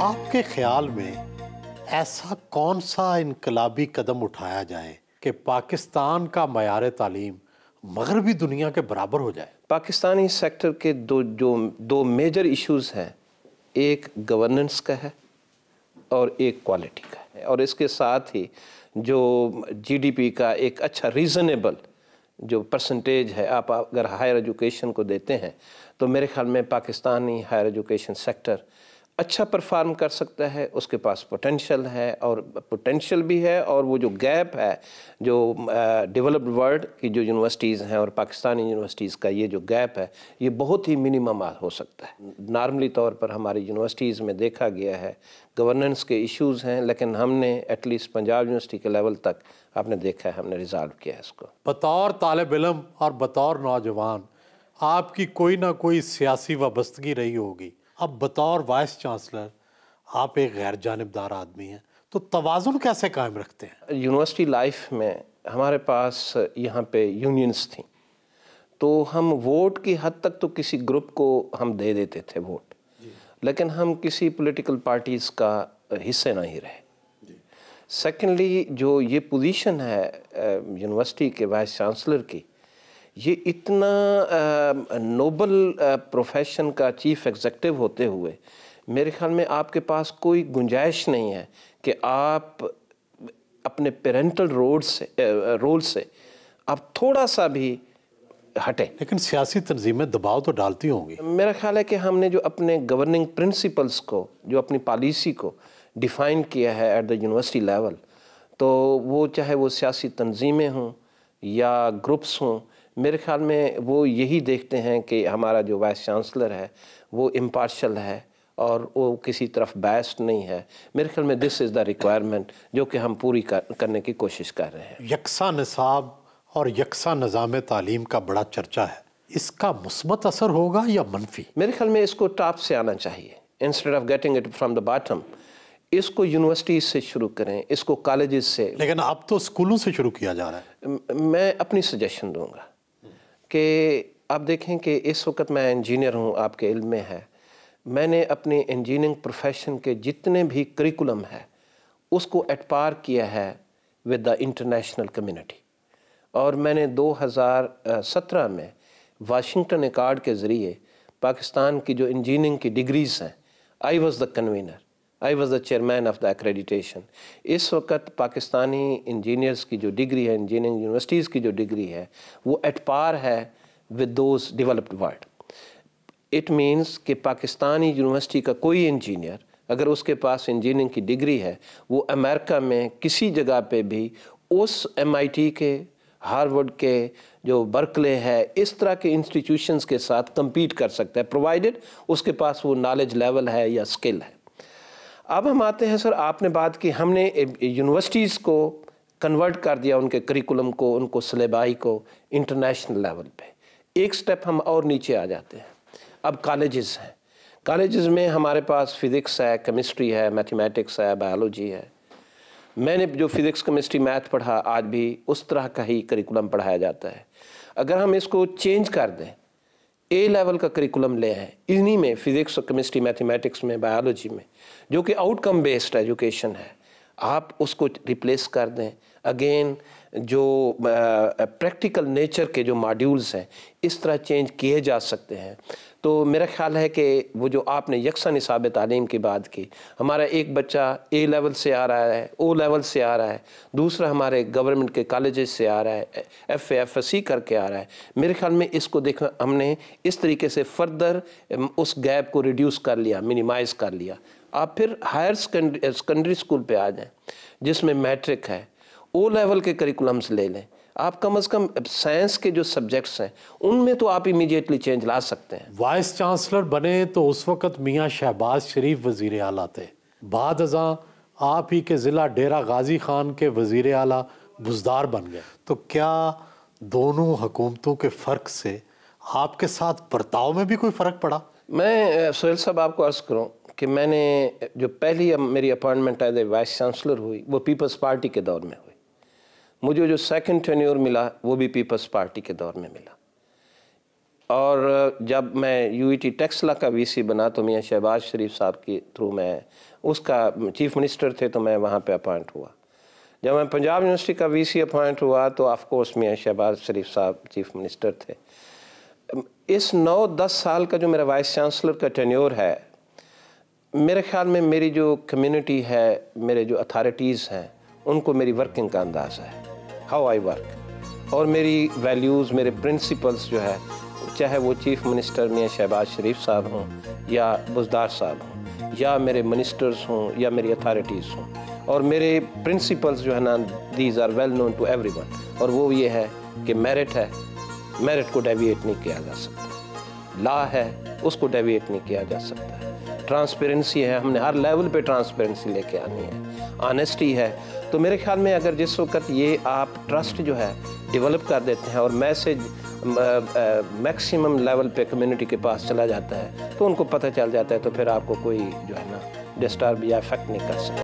آپ کے خیال میں ایسا کون سا انقلابی قدم اٹھایا جائے کہ پاکستان کا معیار تعلیم مغربی دنیا کے برابر ہو جائے؟ پاکستانی سیکٹر کے دو میجر ایشوز ہیں، ایک گورننس کا ہے اور ایک کوالٹی کا ہے، اور اس کے ساتھ ہی جو جی ڈی پی کا ایک اچھا ریزنیبل جو پرسنٹیج ہے، آپ اگر ہائر ایجوکیشن کو دیتے ہیں تو میرے خیال میں پاکستانی ہائر ایجوکیشن سیکٹر اچھا پرفارم کر سکتا ہے، اس کے پاس پوٹینشل ہے، اور پوٹینشل بھی ہے، اور وہ جو گیپ ہے جو ڈیولپڈ ورلڈ کی جو یونیورسٹیز ہیں اور پاکستانی یونیورسٹیز کا یہ جو گیپ ہے یہ بہت ہی منیمم ہو سکتا ہے۔ نارملی طور پر ہماری یونیورسٹیز میں دیکھا گیا ہے گورننس کے ایشوز ہیں، لیکن ہم نے ایٹ لیسٹ پنجاب یونیورسٹی کے لیول تک آپ نے دیکھا ہے ہم نے ریزالو کیا ہے اس کو۔ بطور طالب علم اور بطور نوجوان آپ کی کوئی نہ کوئی سیاسی وابستگی رہی ہوگی، اب بطور وائس چانسلر آپ ایک غیر جانبدار آدمی ہیں، تو توازن کیسے قائم رکھتے ہیں؟ یونیورسٹی لائف میں ہمارے پاس یہاں پہ یونینز تھیں، تو ہم ووٹ کی حد تک تو کسی گروپ کو ہم دے دیتے تھے ووٹ، لیکن ہم کسی پولیٹیکل پارٹیز کا حصہ نہیں رہے۔ سیکنڈلی جو یہ پوزیشن ہے یونیورسٹی کے وائس چانسلر کی، یہ اتنا نوبل پروفیشن کا چیف ایگزیکٹو ہوتے ہوئے میرے خیال میں آپ کے پاس کوئی گنجائش نہیں ہے کہ آپ اپنے پیرنٹل رول سے آپ تھوڑا سا بھی ہٹیں۔ لیکن سیاسی تنظیمیں دباؤ تو ڈالتی ہوں گی۔ میرا خیال ہے کہ ہم نے جو اپنے گورننگ پرنسپلز کو، جو اپنی پالیسی کو ڈیفائن کیا ہے ایٹ دا یونیورسٹی لیول، تو وہ چاہے وہ سیاسی تنظیمیں ہوں یا گروپس ہوں، میرے خیال میں وہ یہی دیکھتے ہیں کہ ہمارا جو وائس چانسلر ہے وہ امپارشل ہے اور وہ کسی طرف بیسڈ نہیں ہے۔ میرے خیال میں دس از دا ریکوائرمنٹ جو کہ ہم پوری کرنے کی کوشش کر رہے ہیں۔ یکساں نصاب اور یکساں نظام تعلیم کا بڑا چرچا ہے، اس کا مثبت اثر ہوگا یا منفی؟ میرے خیال میں اس کو ٹاپ سے آنا چاہیے، instead of getting it from the bottom. اس کو یونیورسٹیز سے شروع کریں، اس کو کالجز سے۔ لیکن اب تو اسکولوں سے شروع کیا جا رہا ہے۔ میں اپنی سجیشن دوں گا کہ آپ دیکھیں کہ اس وقت میں انجینئر ہوں، آپ کے علم میں ہے، میں نے اپنے انجینئرنگ پروفیشن کے جتنے بھی کریکولم ہے اس کو ایٹ پار کیا ہے ود دا انٹرنیشنل کمیونٹی، اور میں نے 2017 میں واشنگٹن ایکارڈ کے ذریعے پاکستان کی جو انجینئرنگ کی ڈگریز ہیں، I was the convener, I was the chairman of the accreditation. اس وقت پاکستانی انجینئرز کی جو ڈگری ہے، انجینئرنگ یونیورسٹیز کی جو ڈگری ہے، وہ ایٹ پار ہے with those developed world. It means کہ پاکستانی یونیورسٹی کا کوئی انجینئر اگر اس کے پاس انجینئرنگ کی ڈگری ہے، وہ امریکہ میں کسی جگہ پہ بھی اس MIT کے، ہارورڈ کے، جو برکلے ہے، اس طرح کے انسٹیٹیوشنز کے ساتھ کمپیٹ کر سکتا ہے، پرووائڈڈ اس کے پاس وہ نالج لیول ہے یا سکل ہے۔ اب ہم آتے ہیں سر، آپ نے بات کی ہم نے یونیورسٹیز کو کنورٹ کر دیا، ان کے کریکولم کو، ان کو سلیبائی کو انٹرنیشنل لیول پہ۔ ایک سٹیپ ہم اور نیچے آ جاتے ہیں، اب کالجز ہیں۔ کالجز میں ہمارے پاس فزکس ہے، کیمسٹری ہے، میتھمیٹکس ہے، بایولوجی ہے۔ میں نے جو فزکس کیمسٹری میتھ پڑھا، آج بھی اس طرح کا ہی کریکولم پڑھایا جاتا ہے۔ اگر ہم اس کو چینج کر دیں، اے لیول کا کریکولم لے آئیں انہی میں، فزکس اور کیمسٹری، میتھمیٹکس میں، بایولوجی میں، جو کہ آؤٹ کم بیسڈ ایجوکیشن ہے، آپ اس کو ریپلیس کر دیں۔ اگین جو پریکٹیکل نیچر کے جو ماڈیولز ہیں اس طرح چینج کیے جا سکتے ہیں۔ تو میرا خیال ہے کہ وہ جو آپ نے یکساں نصاب تعلیم کی بات کی، ہمارا ایک بچہ اے لیول سے آ رہا ہے، او لیول سے آ رہا ہے، دوسرا ہمارے گورنمنٹ کے کالجز سے آ رہا ہے، FA FSC کر کے آ رہا ہے۔ میرے خیال میں اس کو دیکھنا ہم نے اس طریقے سے فردر اس گیپ کو ریڈیوس کر لیا، منیمائز کر لیا۔ آپ پھر ہائر سیکنڈری اسکول پہ آ جائیں جس میں میٹرک ہے، او لیول کے کریکولمز لے لیں، آپ کم از کم سائنس کے جو سبجیکٹس ہیں ان میں تو آپ امیڈیٹلی چینج لا سکتے ہیں۔ وائس چانسلر بنے تو اس وقت میاں شہباز شریف وزیر اعلیٰ تھے، بعد ازاں آپ ہی کے ضلع ڈیرہ غازی خان کے وزیر اعلیٰ بزدار بن گئے، تو کیا دونوں حکومتوں کے فرق سے آپ کے ساتھ برتاؤ میں بھی کوئی فرق پڑا؟ میں سہیل صاحب آپ کو عرض کروں کہ میں نے جو پہلی میری appointment as a vice chancellor ہوئی وہ پیپلز پارٹی کے دور میں ہوئی، مجھے جو سیکنڈ ٹینیور ملا وہ بھی پیپلز پارٹی کے دور میں ملا، اور جب میں UET ٹیکسلا کا VC بنا تو میاں شہباز شریف صاحب کے تھرو میں اس کا چیف منسٹر تھے تو میں وہاں پہ اپوائنٹ ہوا. جب میں پنجاب یونیورسٹی کا VC اپوائنٹ ہوا تو آف کورس میاں شہباز شریف صاحب چیف منسٹر تھے. اس 9-10 سال کا جو میرا وائس چانسلر کا ٹینیور ہے، میرے خیال میں میری جو کمیونٹی ہے، میرے جو اتھارٹیز ہیں، ان کو میری ورکنگ کا انداز ہے، ہاؤ آئی ورک، اور میری ویلیوز، میرے پرنسپلز جو ہے، چاہے وہ چیف منسٹر میاں شہباز شریف صاحب ہوں یا بزدار صاحب ہوں یا میرے منسٹرز ہوں یا میری اتھارٹیز ہوں، اور میرے پرنسپلز جو ہے نا these are well known to everyone, اور وہ یہ ہے کہ میرٹ ہے، میرٹ کو ڈیویٹ نہیں کیا جا سکتا، لا ہے اس کو ڈیویٹ نہیں کیا جا سکتا ہے، ٹرانسپیرنسی ہے، ہم نے ہر لیول پہ ٹرانسپیرنسی لے کے آنی ہے، آنیسٹی ہے. تو میرے خیال میں اگر جس وقت یہ آپ ٹرسٹ جو ہے ڈیولپ کر دیتے ہیں اور میسیج میکسیمم لیول پہ کمیونٹی کے پاس چلا جاتا ہے تو ان کو پتہ چل جاتا ہے، تو پھر آپ کو کوئی جو ہے نا ڈسٹرب یا افیکٹ نہیں کر سکتا.